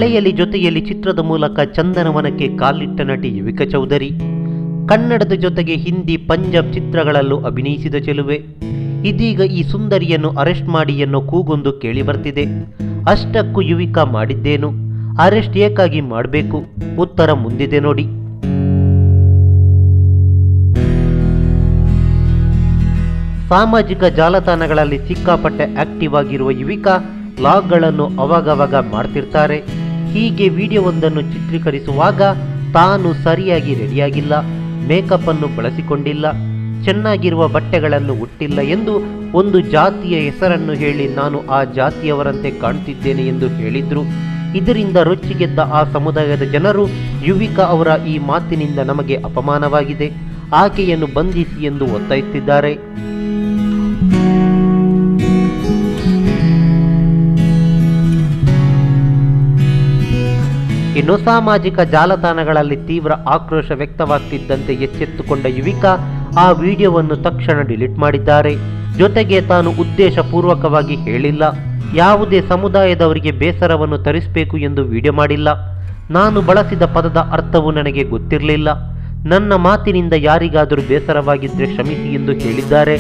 ಗೆಳೆಯಲಿ ಜೊತೆಯಲ್ಲಿ ಚಿತ್ರದ ಮೂಲಕ ಚಂದನವನಕ್ಕೆ ಕಾಲಿಟ್ಟ ನಟಿ ಯುವಿಕಾ ಚೌಧರಿ. ಕನ್ನಡದ ಜೊತೆಗೆ ಹಿಂದಿ, ಪಂಜಾಬ್ ಚಿತ್ರಗಳಲ್ಲೂ ಅಭಿನಯಿಸಿದ ಚೆಲುವೆ. ಇದೀಗ ಈ ಸುಂದರಿಯನ್ನು ಅರೆಸ್ಟ್ ಮಾಡಿ ಎನ್ನೋ ಕೂಗೊಂದು ಕೇಳಿ ಬರ್ತಿದೆ. ಅಷ್ಟಕ್ಕೂ ಯುವಿಕಾ ಮಾಡಿದ್ದೇನು? ಅರೆಸ್ಟ್ ಏಕಾಗಿ ಮಾಡಬೇಕು? ಉತ್ತರ ಮುಂದಿದೆ ನೋಡಿ. ಸಾಮಾಜಿಕ ಜಾಲತಾಣಗಳಲ್ಲಿ ಸಿಕ್ಕಾಪಟ್ಟೆ ಆಕ್ಟಿವ್ ಆಗಿರುವ ಯುವಿಕಾ ಲಾಗ್ಗಳನ್ನು ಅವಾಗವಾಗ ಮಾಡ್ತಿರ್ತಾರೆ. ಹೀಗೆ ವಿಡಿಯೋವೊಂದನ್ನು ಚಿತ್ರೀಕರಿಸುವಾಗ ತಾನು ಸರಿಯಾಗಿ ರೆಡಿಯಾಗಿಲ್ಲ, ಮೇಕಪ್ ಅನ್ನು ಬಳಸಿಕೊಂಡಿಲ್ಲ, ಚೆನ್ನಾಗಿರುವ ಬಟ್ಟೆಗಳನ್ನು ಉಟ್ಟಿಲ್ಲ ಎಂದು ಒಂದು ಜಾತಿಯ ಹೆಸರನ್ನು ಹೇಳಿ ನಾನು ಆ ಜಾತಿಯವರಂತೆ ಕಾಣ್ತಿದ್ದೇನೆ ಎಂದು ಹೇಳಿದ್ರು. ಇದರಿಂದ ರೊಚ್ಚಿಗೆದ್ದ ಆ ಸಮುದಾಯದ ಜನರು ಯುವಿಕಾ ಅವರ ಈ ಮಾತಿನಿಂದ ನಮಗೆ ಅಪಮಾನವಾಗಿದೆ, ಆಕೆಯನ್ನು ಬಂಧಿಸಿ ಎಂದು ಒತ್ತಾಯಿಸುತ್ತಿದ್ದಾರೆ. ಇನ್ನು ಸಾಮಾಜಿಕ ಜಾಲತಾಣಗಳಲ್ಲಿ ತೀವ್ರ ಆಕ್ರೋಶ ವ್ಯಕ್ತವಾಗ್ತಿದ್ದಂತೆ ಎಚ್ಚೆತ್ತುಕೊಂಡ ಯುವಿಕಾ ಆ ವಿಡಿಯೋವನ್ನು ತಕ್ಷಣ ಡಿಲೀಟ್ ಮಾಡಿದ್ದಾರೆ. ಜೊತೆಗೆ ತಾನು ಉದ್ದೇಶಪೂರ್ವಕವಾಗಿ ಹೇಳಿಲ್ಲ, ಯಾವುದೇ ಸಮುದಾಯದವರಿಗೆ ಬೇಸರವನ್ನು ತರಿಸಬೇಕು ಎಂದು ವಿಡಿಯೋ ಮಾಡಿಲ್ಲ, ನಾನು ಬಳಸಿದ ಪದದ ಅರ್ಥವು ನನಗೆ ಗೊತ್ತಿರಲಿಲ್ಲ, ನನ್ನ ಮಾತಿನಿಂದ ಯಾರಿಗಾದರೂ ಬೇಸರವಾಗಿದ್ದರೆ ಕ್ಷಮಿಸಿ ಎಂದು ಹೇಳಿದ್ದಾರೆ.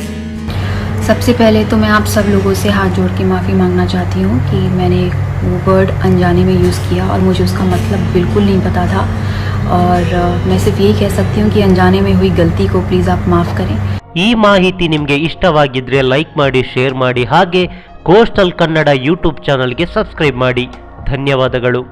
सबसे पहले तो मैं आप सब लोगों से हाथ जोड़ के माफ़ी मांगना चाहती हूँ कि मैंने वो वर्ड अनजाने में यूज़ किया और मुझे उसका मतलब बिल्कुल नहीं पता था, और मैं सिर्फ यही कह सकती हूँ कि अनजाने में हुई गलती को प्लीज़ आप माफ़ करें. ಈ ಮಾಹಿತಿ ನಿಮಗೆ ಇಷ್ಟವಾಗಿದ್ರೆ ಲೈಕ್ ಮಾಡಿ, ಶೇರ್ ಮಾಡಿ, ಹಾಗೆ ಕೋಸ್ಟಲ್ ಕನ್ನಡ ಯೂಟ್ಯೂಬ್ ಚಾನಲ್ಗೆ ಸಬ್ಸ್ಕ್ರೈಬ್ ಮಾಡಿ. ಧನ್ಯವಾದಗಳು.